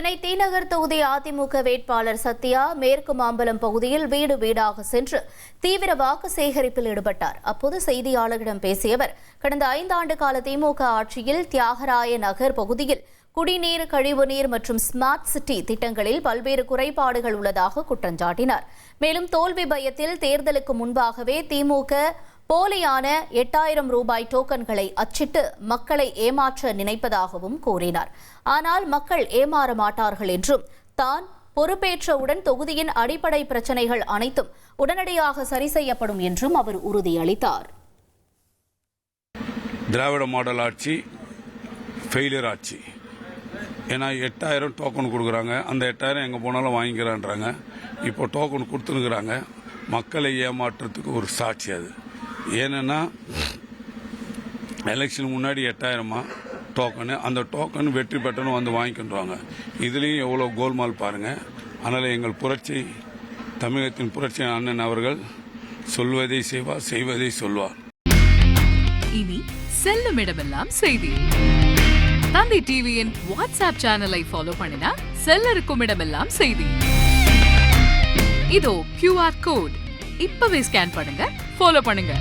சென்னை தீநகர் தொகுதி அதிமுக வேட்பாளர் சத்யா மேற்கு மாம்பலம் பகுதியில் வீடு வீடாக சென்று தீவிர வாக்கு சேகரிப்பில் ஈடுபட்டார். அப்போது செய்தியாளர்களிடம் பேசிய அவர், கடந்த 5 ஆண்டு கால திமுக ஆட்சியில் தியாகராய நகர் பகுதியில் குடிநீர், கழிவுநீர் மற்றும் ஸ்மார்ட் சிட்டி திட்டங்களில் பல்வேறு குறைபாடுகள் உள்ளதாக குற்றம் சாட்டினார். மேலும் தோல்வி பயத்தில் தேர்தலுக்கு முன்பாகவே திமுக போலியான 8000 ரூபாய் டோக்கன்களை அச்சிட்டு மக்களை ஏமாற்ற நினைப்பதாகவும் கூறினார். ஆனால் மக்கள் ஏமாற மாட்டார்கள் என்றும், தான் பொறுப்பேற்றவுடன் தொகுதியின் அடிப்படை பிரச்சினைகள் அனைத்தும் உடனடியாக சரி செய்யப்படும் என்றும் அவர் உறுதியளித்தார். திராவிட மாடல் ஆட்சி ஃபெயிலியர் ஆட்சி. ஏன்னா 8000 டோக்கன் கொடுக்குறாங்க, அந்த 8000 எங்கே போனாலும் வாங்கிக்கிறான்றாங்க. இப்போ டோக்கன் கொடுத்துருக்குறாங்க. மக்களை ஏமாற்றுறதுக்கு ஒரு சாட்சி அது. ஏன்னா எலெக்ஷன் முன்னாடி 8000 டோக்கனு, அந்த டோக்கன் வெற்றி பெற்றனும் வந்து வாங்கிக்கிட்டுவாங்க. இதுலேயும் எவ்வளோ கோல்மால் பாருங்கள். அதனால் எங்கள் புரட்சி, தமிழகத்தின் புரட்சி அண்ணன் அவர்கள் சொல்வதை செய்வார், செய்வதை சொல்வார். இனி செல்லும் இடமெல்லாம் செய்தி. தந்தி டிவியின் வாட்ஸ்அப் சேனலை ஃபாலோ பண்ணினா செல்லருக்கும் இடமெல்லாம் செய்தி. இதோ QR கோட் இப்பவே ஸ்கேன் பண்ணுங்க, ஃபாலோ பண்ணுங்க.